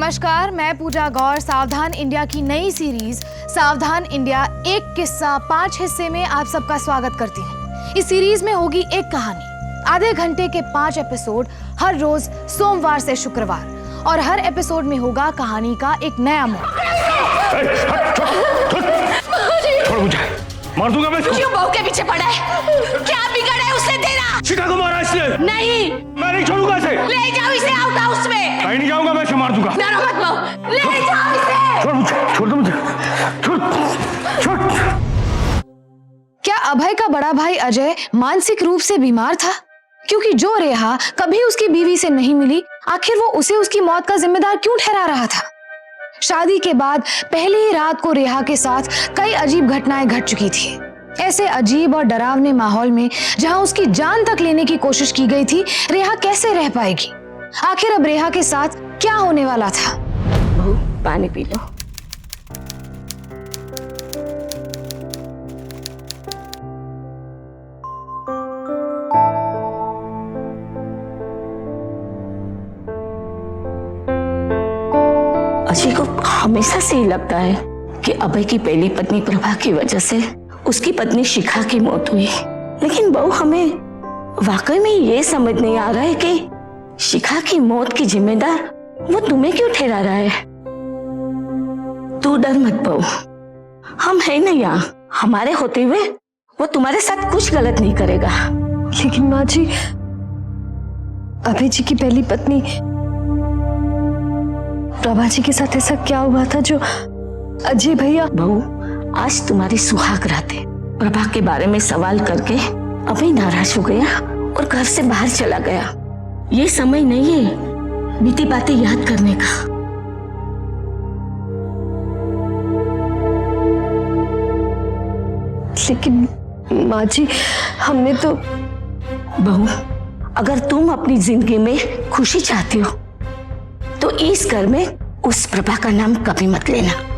नमस्कार, मैं पूजा गौर सावधान इंडिया की नई सीरीज सावधान इंडिया एक किस्सा 5 हिस्से में आप सबका स्वागत करती हूँ। इस सीरीज में होगी एक कहानी, आधे घंटे के 5 एपिसोड हर रोज सोमवार से शुक्रवार, और हर एपिसोड में होगा कहानी का एक नया मोड़। छोड़ मुझे, मार दूंगा मैं इसको। क्यों बहू के पीछे पड़ा है? क्या बिगड़ा है उसने तेरा? शिखा को मारा इसने। नहीं, मैं नहीं छोड़ूंगा इसे। ले जाओ इसे आउट हाउस में। कहीं नहीं जाऊंगा, मैं इसे मार दूंगा। डरो मत बहू, ले जाओ इसे। छोड़ मुझे, छोड़ दो मुझे, छोड़, छोड़। क्या अभय का बड़ा भाई अजय मानसिक रूप से बीमार था? क्योंकि जो रेहा कभी उसकी बीवी से नहीं मिली, आखिर वो उसे उसकी मौत का जिम्मेदार क्यों ठहरा रहा था? शादी के बाद पहली ही रात को रेहा के साथ कई अजीब घटनाएं घट चुकी थी। ऐसे अजीब और डरावने माहौल में जहां उसकी जान तक लेने की कोशिश की गई थी, रेहा कैसे रह पाएगी? आखिर अब रेहा के साथ क्या होने वाला था? बहू पानी पी लो। अजय को हमेशा से ही लगता है कि अभय की पहली पत्नी प्रभा की वजह से उसकी पत्नी शिखा की मौत हुई, लेकिन बहू हमें वाकई में ये समझ नहीं आ रहा है कि शिखा की मौत की जिम्मेदार वो तुम्हें क्यों ठहरा रहा है। तू डर मत बहू, हम है ना यहाँ। हमारे होते हुए वो तुम्हारे साथ कुछ गलत नहीं करेगा। लेकिन माँ जी, अभय जी की पहली पत्नी प्रभा जी के साथ ऐसा क्या हुआ था जो अजय भैया? बहू, आज तुम्हारी सुहाग रात है। प्रभा के बारे में सवाल करके अभय नाराज हो गया और घर से बाहर चला गया। ये समय नहीं है बीती बातें याद करने का। लेकिन माँ जी, हमने तो... बहू, अगर तुम अपनी जिंदगी में खुशी चाहती हो तो इस घर में उस प्रभा का नाम कभी मत लेना।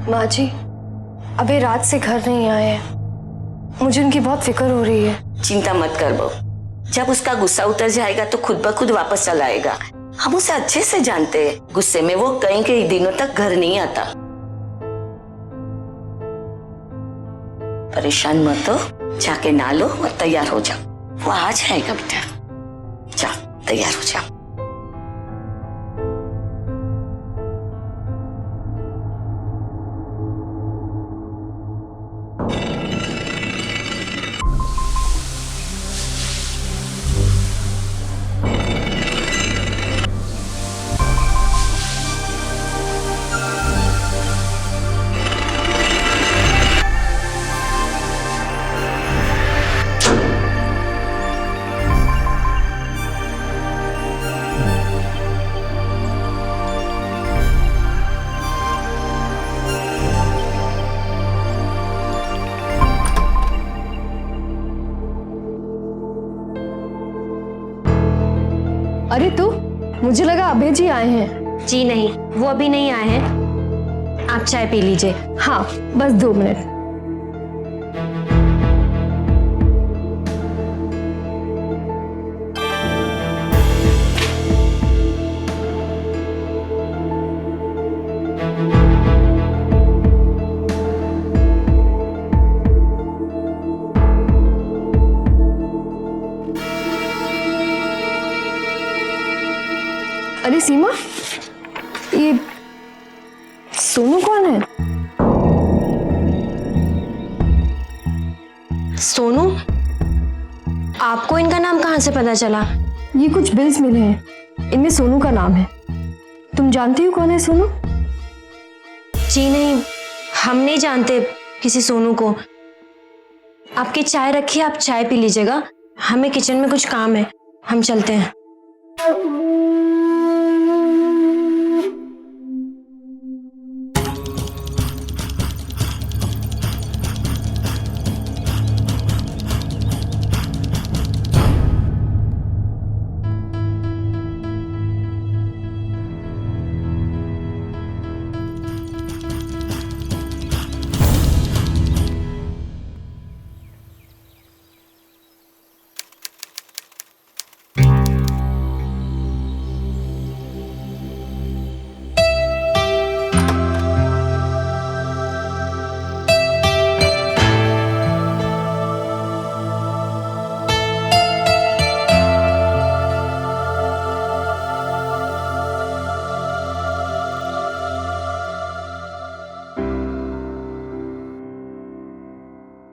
माँ जी, अभी रात से घर नहीं आए हैं। मुझे उनकी बहुत फिक्र हो रही है। चिंता मत कर बहू, जब उसका गुस्सा उतर जाएगा तो खुद ब खुद वापस चला आएगा। हम उसे अच्छे से जानते हैं, गुस्से में वो कई दिनों तक घर नहीं आता। परेशान मत हो, जाके नहा लो और तैयार हो जाओ। वो आ जाएगा बेटा, जाओ तैयार हो जाओ। अरे तू, मुझे लगा अभय जी आए हैं। जी नहीं, वो अभी नहीं आए हैं। आप चाय पी लीजिए। हाँ, बस 2 मिनट। अरे सीमा, ये सोनू कौन है? सोनू? आपको इनका नाम कहाँ से पता चला? ये कुछ बिल्स मिले हैं, इनमें सोनू का नाम है। तुम जानती हो कौन है सोनू? जी नहीं, हम नहीं जानते किसी सोनू को। आपकी चाय रखिए, आप चाय पी लीजिएगा। हमें किचन में कुछ काम है, हम चलते हैं।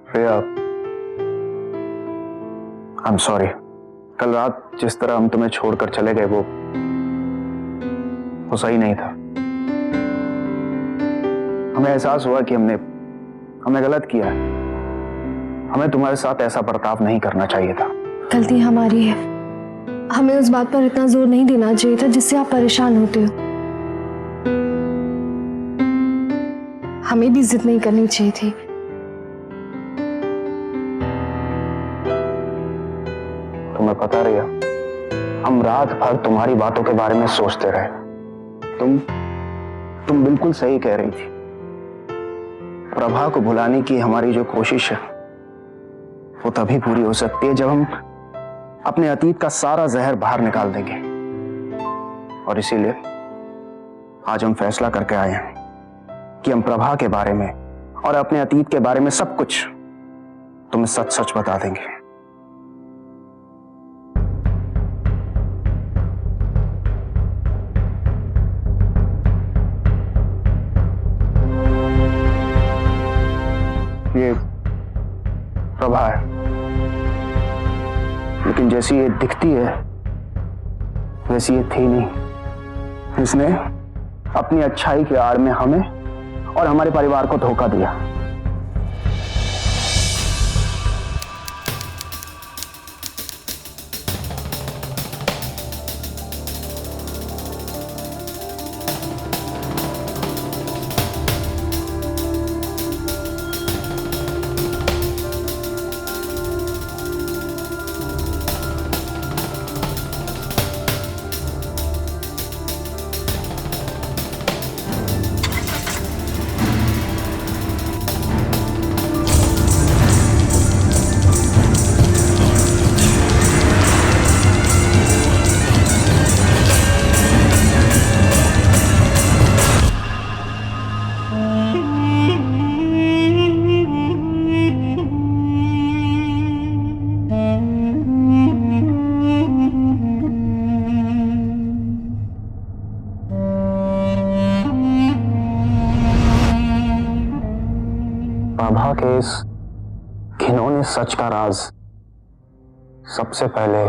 प्रिया, आई एम सॉरी। कल रात जिस तरह हम तुम्हें छोड़कर चले गए वो सही नहीं था। हमें एहसास हुआ कि हमने गलत किया है। हमें तुम्हारे साथ ऐसा बर्ताव नहीं करना चाहिए था। गलती हमारी है। हमें उस बात पर इतना जोर नहीं देना चाहिए था जिससे आप परेशान होते हो। हमें भी जिद नहीं करनी चाहिए थी। तुम्हें पता रिया, हम रात भर तुम्हारी बातों के बारे में सोचते रहे। तुम बिल्कुल सही कह रही थी। प्रभा को भुलाने की हमारी जो कोशिश है वो तभी पूरी हो सकती है जब हम अपने अतीत का सारा जहर बाहर निकाल देंगे। और इसीलिए आज हम फैसला करके आए हैं कि हम प्रभा के बारे में और अपने अतीत के बारे में सब कुछ तुम्हें सच सच बता देंगे। ये प्रभा है, लेकिन जैसी ये दिखती है वैसी ये थी नहीं। इसने अपनी अच्छाई के आड़ में हमें और हमारे परिवार को धोखा दिया। प्रभा के इस घिनौने सच का राज सबसे पहले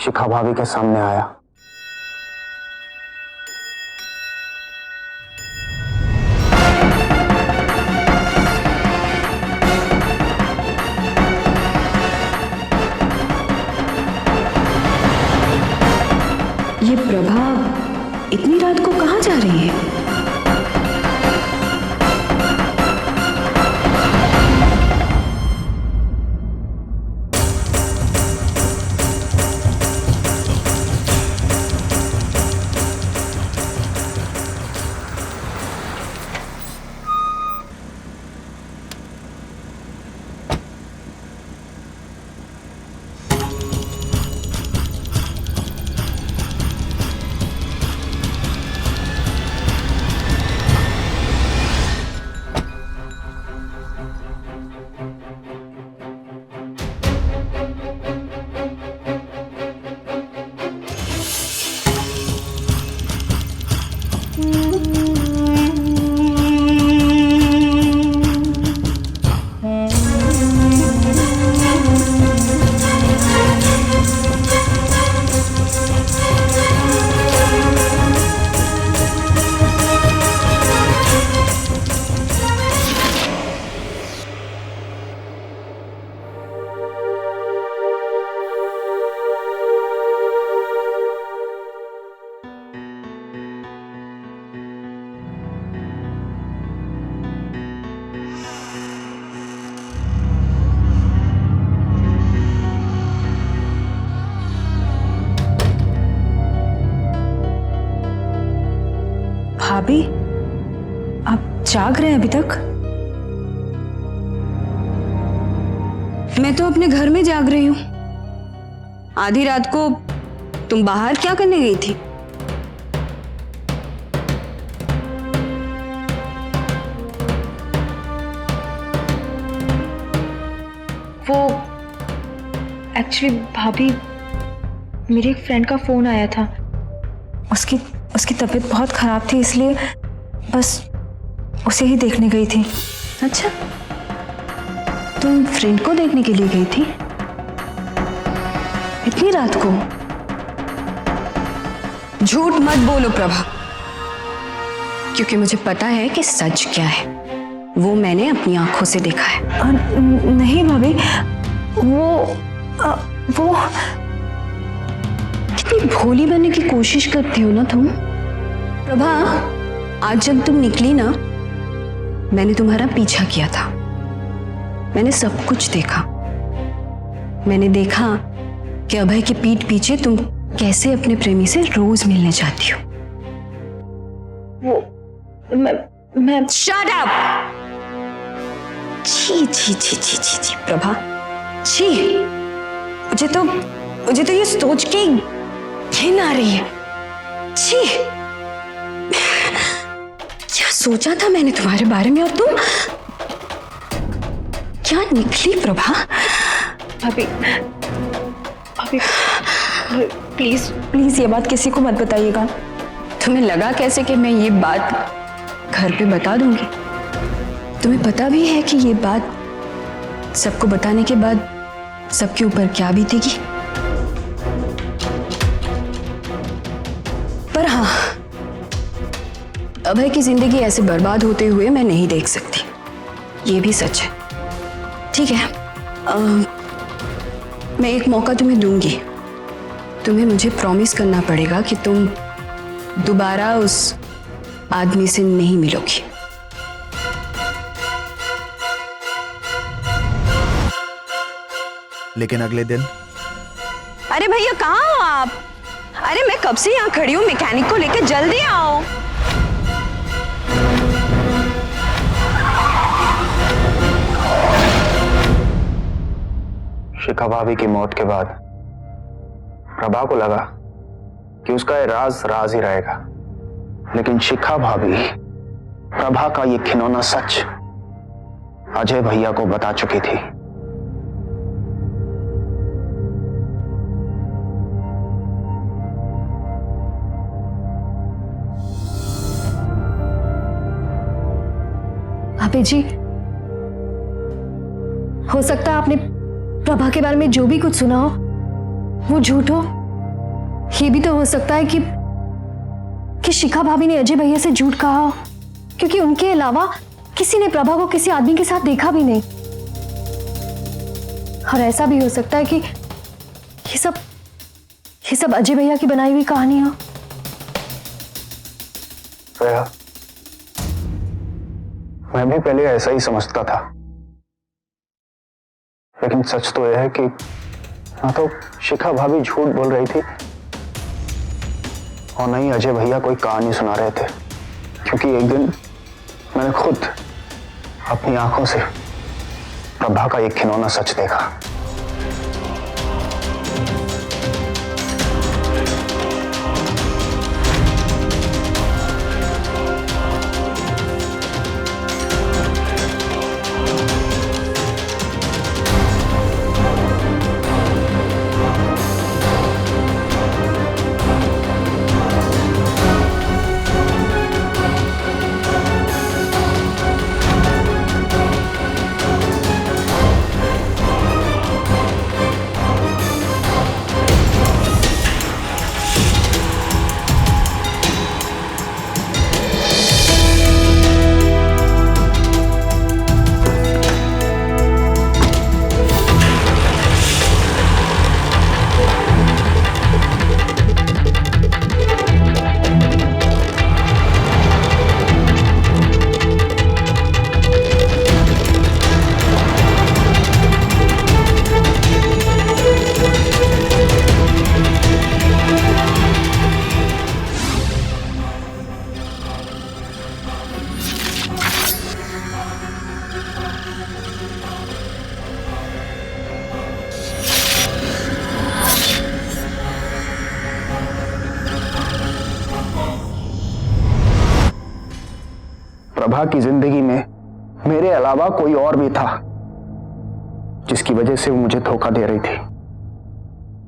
शिखा भाभी के सामने आया। ये प्रभा इतनी रात को कहाँ जा रही है? भाभी, आप जाग रहे हैं अभी तक? मैं तो अपने घर में जाग रही हूँ। आधी रात को तुम बाहर क्या करने गई थी? वो एक्चुअली भाभी, मेरे एक फ्रेंड का फोन आया था। उसकी तबीयत बहुत खराब थी, इसलिए बस उसे ही देखने गई थी। अच्छा, तुम फ्रेंड को देखने के लिए गई थी इतनी रात को? झूठ मत बोलो प्रभा, क्योंकि मुझे पता है कि सच क्या है। वो मैंने अपनी आंखों से देखा है। नहीं भाभी, वो कितनी भोली बनने की कोशिश करती हो ना तुम। प्रभा, आज जब तुम निकली ना, मैंने तुम्हारा पीछा किया था। मैंने सब कुछ देखा। मैंने देखा कि अभय के पीठ पीछे तुम कैसे अपने प्रेमी से रोज मिलने जाती हो। मैं शट अप! छी छी छी छी छी छी प्रभा, छी! मुझे तो ये सोच के घिन आ रही है। छी! क्या सोचा था मैंने तुम्हारे बारे में, और तुम क्या निकली प्रभा? भाभी प्लीज ये बात किसी को मत बताइएगा। तुम्हें लगा कैसे कि मैं ये बात घर पे बता दूंगी? तुम्हें पता भी है कि ये बात सबको बताने के बाद सबके ऊपर क्या बीतेगी? पर हाँ, अभय की जिंदगी ऐसे बर्बाद होते हुए मैं नहीं देख सकती। ये भी सच है। ठीक है, मैं एक मौका तुम्हें दूंगी। तुम्हें मुझे प्रॉमिस करना पड़ेगा कि तुम दोबारा उस आदमी से नहीं मिलोगी। लेकिन अगले दिन अरे भैया, कहाँ हो आप? अरे मैं कब से यहाँ खड़ी हूँ, मैकेनिक को लेकर जल्दी आओ। शिखा भाभी की मौत के बाद प्रभा को लगा कि उसका ये राज राज ही रहेगा, लेकिन शिखा भाभी प्रभा का ये घिनौना सच अजय भैया को बता चुकी थी। भाभी जी, हो सकता है आपने प्रभा के बारे में जो भी कुछ सुना हो वो झूठ हो। ये भी तो हो सकता है कि शिखा भाभी ने अजय भैया से झूठ कहा हो, क्योंकि उनके अलावा किसी ने प्रभा को किसी आदमी के साथ देखा भी नहीं। और ऐसा भी हो सकता है कि ये सब अजय भैया की बनाई हुई कहानी हो। मैं भी पहले ऐसा ही समझता था, लेकिन सच तो यह है कि ना तो शिखा भाभी झूठ बोल रही थी और नहीं अजय भैया कोई कहानी सुना रहे थे, क्योंकि एक दिन मैंने खुद अपनी आंखों से प्रभा का एक खिलौना सच देखा। प्रभा की जिंदगी में मेरे अलावा कोई और भी था जिसकी वजह से वो मुझे धोखा दे रही थी।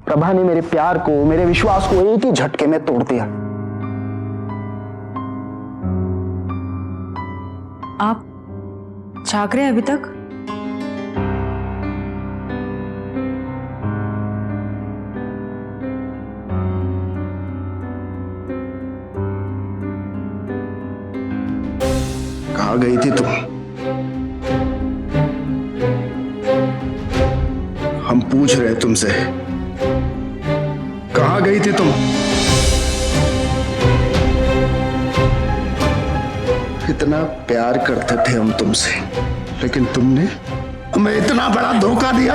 प्रभा ने मेरे प्यार को, मेरे विश्वास को एक ही झटके में तोड़ दिया। आप जाग रहे हैं अभी तक? कहाँ गई थी तुम? हम पूछ रहे तुमसे, कहाँ गई थी तुम? इतना प्यार करते थे हम तुमसे, लेकिन तुमने हमें इतना बड़ा धोखा दिया।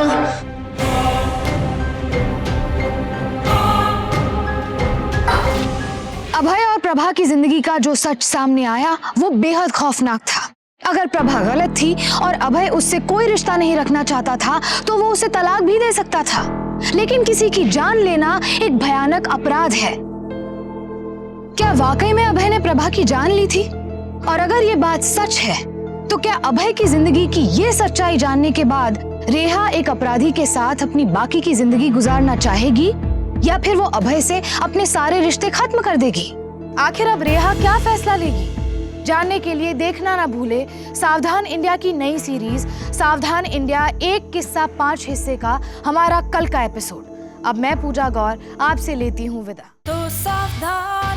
अभय और प्रभा की जिंदगी का जो सच सामने आया वो बेहद खौफनाक था। अगर प्रभा गलत थी और अभय उससे कोई रिश्ता नहीं रखना चाहता था तो वो उसे तलाक भी दे सकता था, लेकिन किसी की जान लेना एक भयानक अपराध है। क्या वाकई में अभय ने प्रभा की जान ली थी? और अगर ये बात सच है तो क्या अभय की जिंदगी की ये सच्चाई जानने के बाद रेहा एक अपराधी के साथ अपनी बाकी की जिंदगी गुजारना चाहेगी या फिर वो अभय से अपने सारे रिश्ते खत्म कर देगी? आखिर अब रेहा क्या फैसला लेगी? जानने के लिए देखना ना भूले सावधान इंडिया की नई सीरीज सावधान इंडिया 1 किस्सा 5 हिस्से का हमारा कल का एपिसोड। अब मैं पूजा गौर आपसे लेती हूँ विदा। तो सावधान